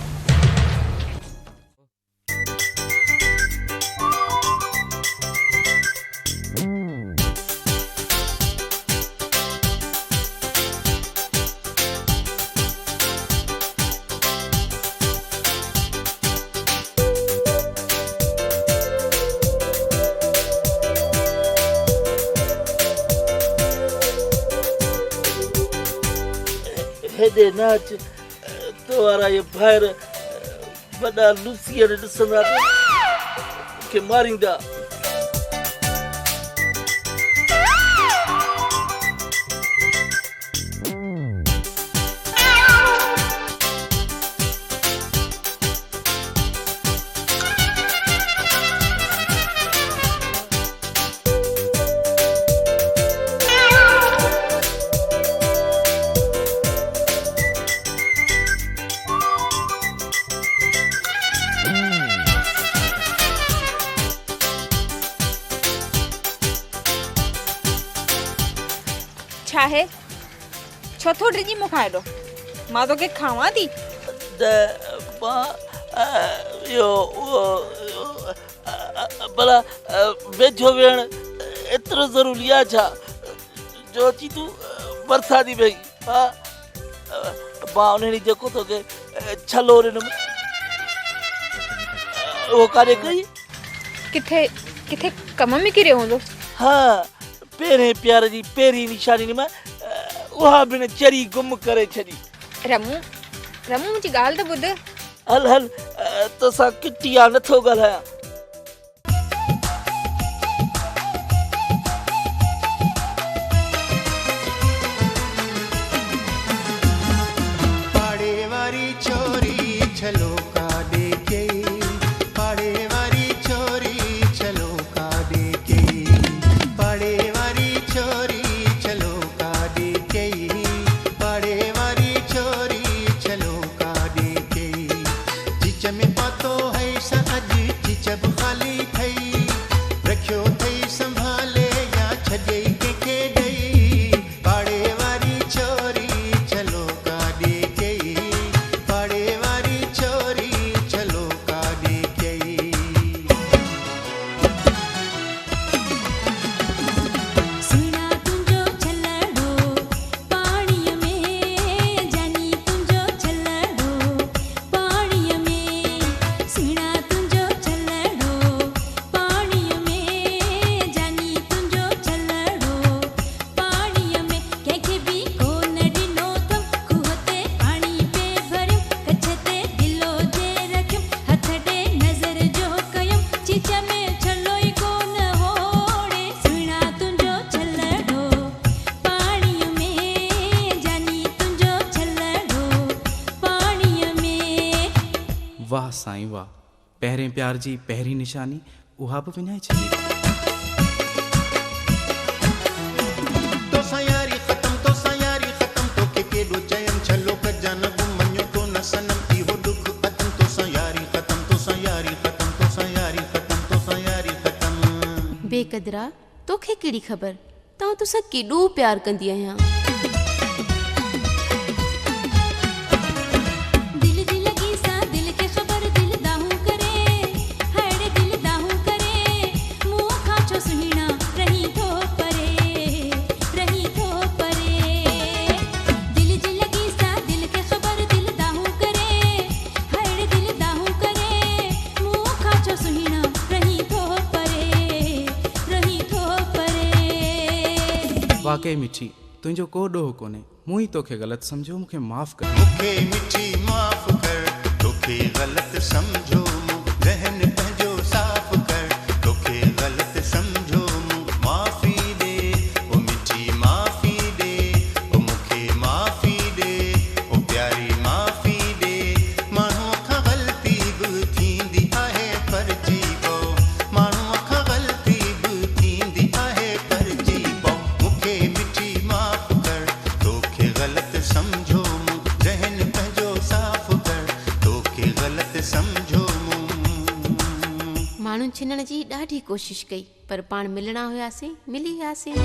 हेॾे नाच तवारा ये ॿाहिरि वॾा लूसीअ ॾिसंदा के मारींदा। छा है छो थो डिॼी मूंखां हेॾो? मां तोखे खावां थी? भला वेझो वेहण एतिरो ज़रूरी आहे छा जो अची तूं भरिसां थी पई? मां उन ॾींहुं जेको तोखे छलो ॾिनमि उहो काॾे कई? किथे किथे कम में किरियो हूंदो। हा, पहिरें प्यार जी पहिरीं निशानी में उहा बिन चरी गुम करे छॾी। रमू रमू मुंहिंजी ॻाल्हि त ॿुध। हल हल तोसां किटिया नथो ॻाल्हायां। पाड़े वारी छोरी छलो काॾे कई, पाड़े वारी छोरी छलो काॾे कई, पाड़े वारी छोरी छलो काॾे कई, पाड़े वारी छोरी छलो काॾे कई। चिच में पातो है सा अॼु चिच बि ख़ाली थई, रखियो थई संभाले या छॾे कंहिंखे ॾेई। पाड़े वारी छोरी छलो काॾे कई, पाड़े वारी छोरी छलो काॾे कई। सुना तुंहिंजो छलड़ो पाणीअ में, जानी तुंहिंजो छलड़ो पाणीअ में, सुना तुंहिंजो छलड़ो पाणीअ में, जानी तुंहिंजो छलड़ो पाणीअ में। कंहिंखे बि कोन ॾिनो अथमि खूह ते पाणी पे भरियो, कच्छ ते गिलो जे रखियो, हथ ॾे नज़र जो कयुमि, चिच में छलो ई कोन होड़े। सुना तुंहिंजो छलड़ो पाणीअ में, जानी तुंहिंजो छलड़ो पाणीअ में। वाह साईं वाह, पहिरें प्यार जी पहिरीं निशानी उहा बि विञाए छॾी। तोसां यारी ख़तम, तोसां यारी ख़तम, तोखे केॾो चयमि छलो कजां न गुम मञो तो न सनम, इहो ॾुख अतम। तोसां यारी ख़तम, तोसां यारी ख़तम, तोसां यारी ख़तम, तोसां यारी ख़तम। बेक़दरा तोखे कहिड़ी ख़बर तां तोसां केॾो प्यार कंदी आहियां। दिल जी लगी सा दिल के खबर दिल दाहूं करे, हड़े दिल दाहूं करे, मुंह खां छो सुहिणा रही थो परे, रही थो परे। दिल जी लगी सा दिल के खबर दिल दाहूं करे, हड़े वाकई मिठी तुंहिंजो को ॾोह कोन्हे मूं ई तोखे ग़लति सम्झो मूंखे माफ़ कर मूंखे मिठी माफ़ कर तोखे ग़लति सम्झो ज़हन पंहिंजो साफ़ कर तोखे ग़लति सम्झो माफ़ी ॾे ओ मिठी माफ़ी ॾे ओ मूंखे माफ़ी ॾे ओ प्यारी माफ़ी ॾे माण्हूअ खां ग़लती बि थींदी आहे पर जी पो माण्हूअ खां ग़लती बि थींदी आहे पर जी पो मूंखे मिठी माफ़ कर तोखे ग़लति सम्झो ज़हन पंहिंजो साफ़ कर तोखे ग़लति सम्झो माण्हुनि छिनण जी ॾाढी कोशिशि कई पर पाण मिलणा हुयासीं मिली वियासीं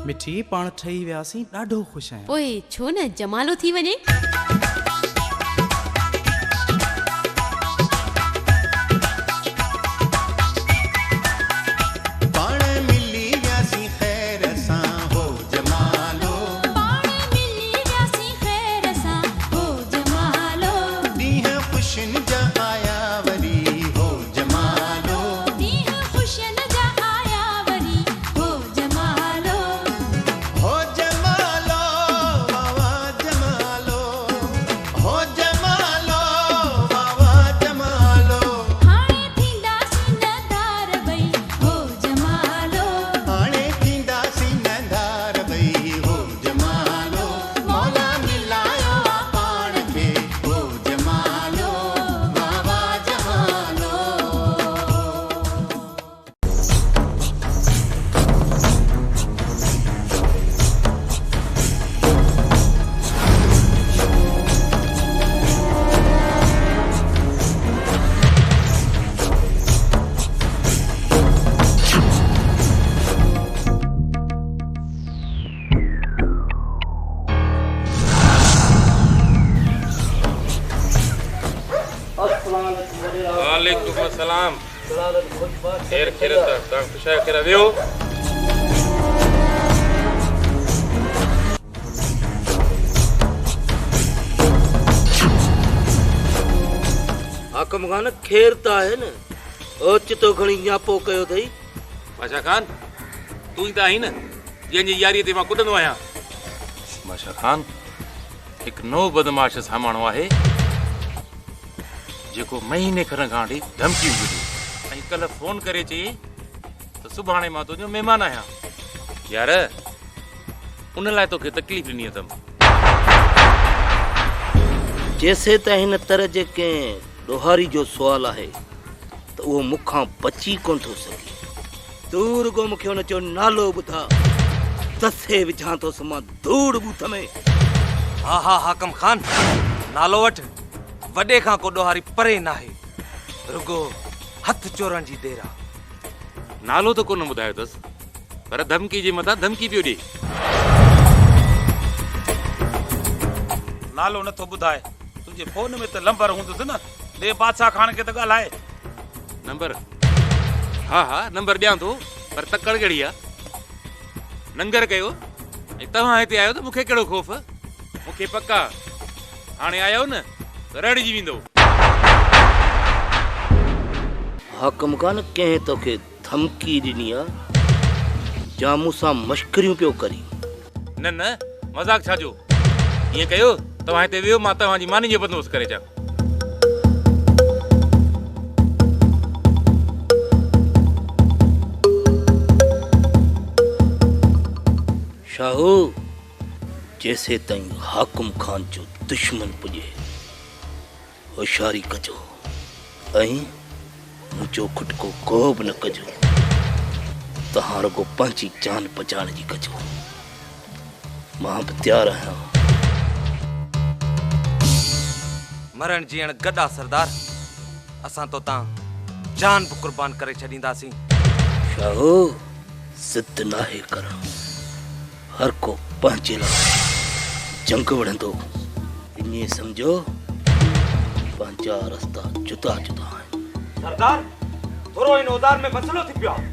मिठी पाण ठही वियासीं ॾाढो ख़ुशि आहियां पोइ छो न जमालो थी वञे पाण मिली वियासीं ख़ैर सां हो जमालो ॾींहं ख़ुशियुनि जा आया वरी हो जमालो हो जमालो वावा जमालो हो जमालो वावा जमालो हाणे थींदासीं नंढार भई हो जमालो मौला मिलायो आ पाण खे हो जमालो वावा जमालो वालेकुम अस्सलाम खैर खैरत तव्हां ख़ुशि आहियो केरु वियो हाकम खान खेर त आहे न ओचितो खणी न्यापो कयो अथई बादशाह खान तूं ई त आहीं न जंहिंजी यारीअ ते मां कुटंदो आहियां बादशाह खान हिकु नओं बदमाश सामाणो आहे जेको महीने खण खां वठी धमकियूं ॾिनी ऐं कल्ह फोन करे चई त सुभाणे मां तुंहिंजो महिमान आहियां यार उन लाइ तोखे तकलीफ़ ॾिनी अथमि जैसे त हिन तरह जे कंहिं ॾोहारी जो सुवाल आहे त उहो मूंखां बची कोन थो सघे तूं रुगो मूंखे हुन जो नालो ॿुधा तसे विझां थोसि मां धूड़ बूथ में हा हा हाकम खान नालो वठ वॾे खां को ॾोहारी परे नाहे रुगो हथ चोरण जी देर आहे नालो त कोन ॿुधायो अथसि पर धमकी जे मथां धमकी पियो ॾे नालो नथो ॿुधाए तुंहिंजे फोन में त नंबर हूंदुसि न ॾे बादशाह खान खे त ॻाल्हाए नंबर हा हा नंबर ॾियां थो पर तकड़ कहिड़ी आहे नंगर कयो ऐं तव्हां हिते आयो त मूंखे कहिड़ो ख़ौफ़ मूंखे पका हाणे आयो न त रड़जी वेंदो हाकम खान कंहिं तोखे धमकी ॾिनी आहे जा मूंसां मश्करियूं पियो करी न न मज़ाक छा जो ईअं कयो तव्हां हिते वियो मां तव्हांजी मानी जो बंदोबस्तु करे अचां शाहू जैसे ताईं हाकुम खान जो दुश्मन पुॼे होशियारी कजो ऐं मुंहिंजो खुटको को बि न कजो तव्हां रुगो पंहिंजी जान बचाइण जी कजो मां बि तयारु आहियां मरण जीअण गॾा सरदार असां तो तव्हां जान बि कुर्बान करे छॾींदासीं शाहू ज़िद नाहे करणु हर को पंहिंजे लाइ जंग विढ़ंदो इन्हें समझो पंहिंजा रस्ता जुदा जुदा आहिनि। सरदार थोरो इन उदार में मसलो थी पियो आहे।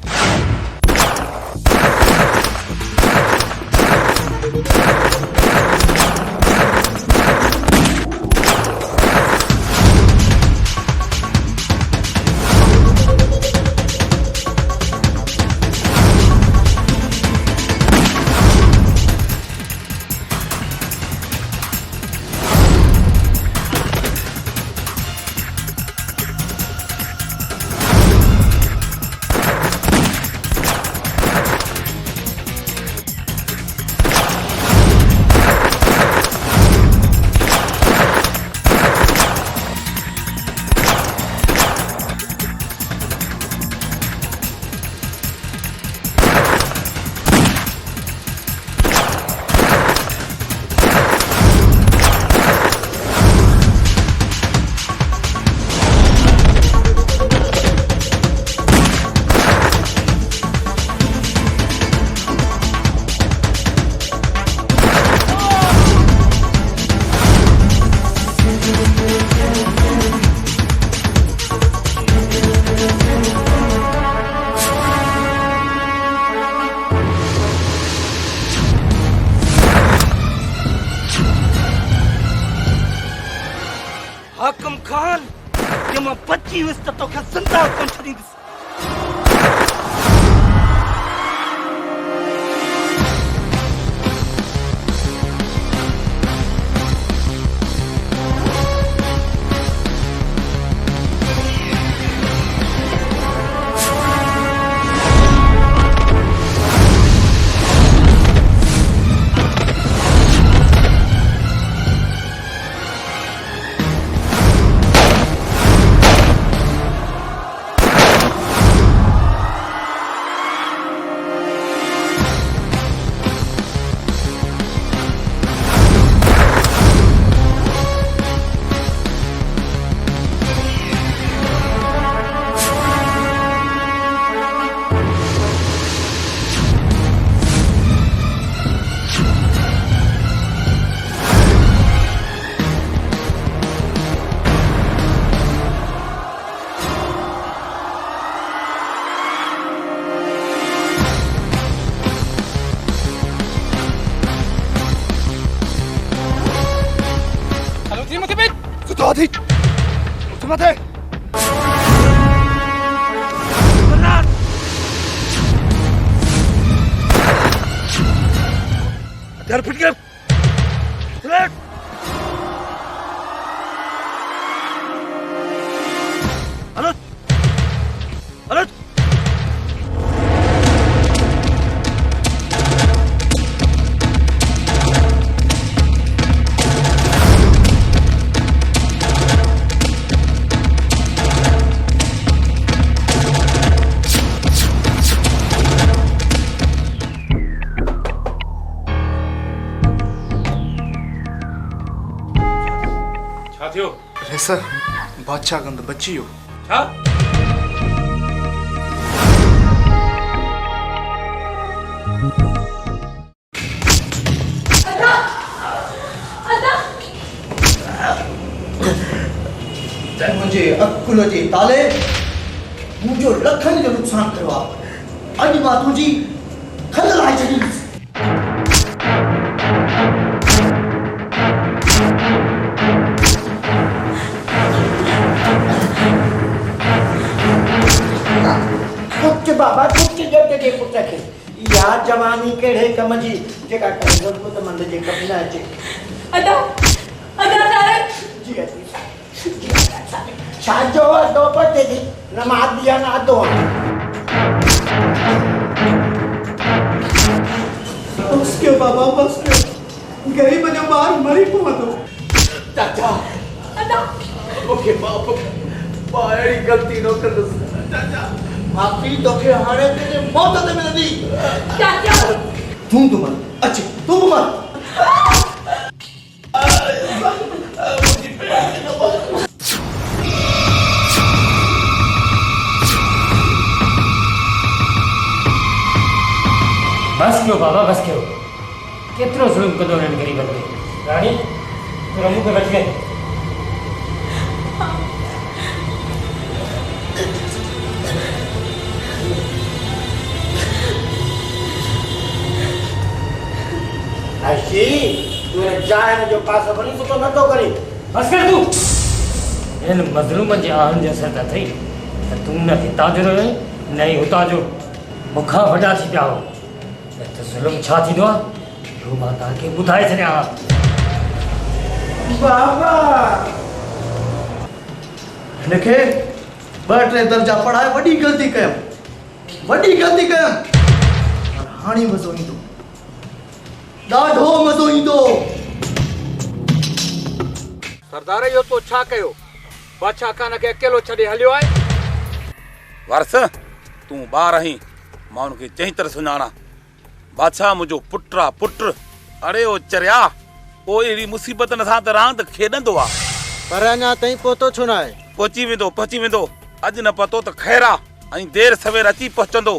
हाकिम खान कि मां बची हुअसि त तोखे ज़िंदा कोन छॾींदुसि। हथियार फिट कर। हलो हलो सर बादशाह गंद बची हो छा मुझे अकुल जे ताले मुझो लखन जो नुकसान करो अॼु मां तुझी खल लाइ छॾींदुसि। बाबा कुछ जो के पुट खे या जवानी केड़े कम जी जेका कर पुत मंद जे कम न अचे। अदा अदा सारे जी जी छाजो दो पते जी नमाज दिया ना दो उसके बाबा बस गरीब जो बार मरी पवंदो। चाचा अदा ओके बाप बाड़ी गलती न कर चाचा माफी तोखे हाणे तेरे मौत ते मिलंदी। चाचा तू मत अच तू मत बस क्यों बाबा बस क्यों केतिरो ज़ुल्म कंदो हिननि ग़रीबनि ते राणी रमू को बच गए। अशी तूने जान जो पास बनी तो न तो करी। बस कर तू। इन मजलूम जे आन जे असर थई त तू न हिताजो रहे नहीं हुताजो मुखा वडा थी पिया हो त ज़ुल्म छा थींदो आहे इहो मां तव्हांखे ॿुधाए छॾियां। बाबा हिनखे 2-3 दर्जा पढ़ाए वॾी ग़लती कयमि हाणे मज़ो ईंदो ॾाढो मज़ो ईंदो। सरदार इहो तो छा कयो? बादशाह खान खे अकेलो छॾे हलियो आहे। वारस तूं ॿार आहीं माण्हू खे चङी तरह सुञाणा। बादशाह मुंहिंजो पुटु आहे पुटु। अड़े ओ चरिया ओ अहिड़ी मुसीबतनि सां त रांदि खेॾंदो आहे पर अञा ताईं पहुतो छो न आहे? पहुची वेंदो अॼु न पतो त ख़ैर आहे ऐं देरि सवेर अची पहुचंदो।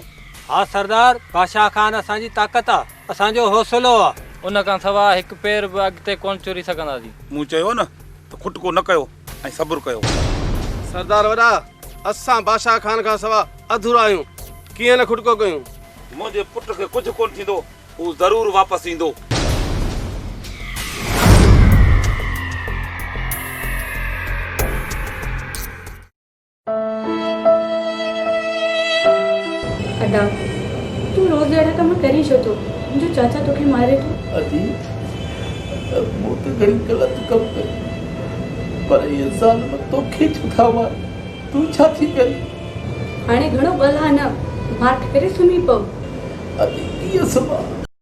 हा सरदार, बादशाह खान असांजी ताक़त आहे, असांजो हौसलो आहे। उन खां सवाइ हिकु पेर बि अॻिते कोन चुरी सघंदासीं। मूं चयो न त खुटको न कयो ऐं सब्र कयो। सरदार वॾा, असां बादशाह खान खां सवाइ अधूरा आहियूं, कीअं न खुटको कयूं। मुंहिंजे पुट खे कुझु कोन थींदो, हू ज़रूरु वापसि ईंदो। अदा तू रोज अहिड़ा कम करी छो थो? मुंहिंजो चाचा तोखे मारे थो। अदी मूं त घणी ग़लति कमु कयो पर इहे ज़ालिम तोखे छो था मारे? तूं छा थी कई? हाणे घणो ॻाल्हा न, माठ करे सुम्ही पओ। अदी कीअं सुम्हां?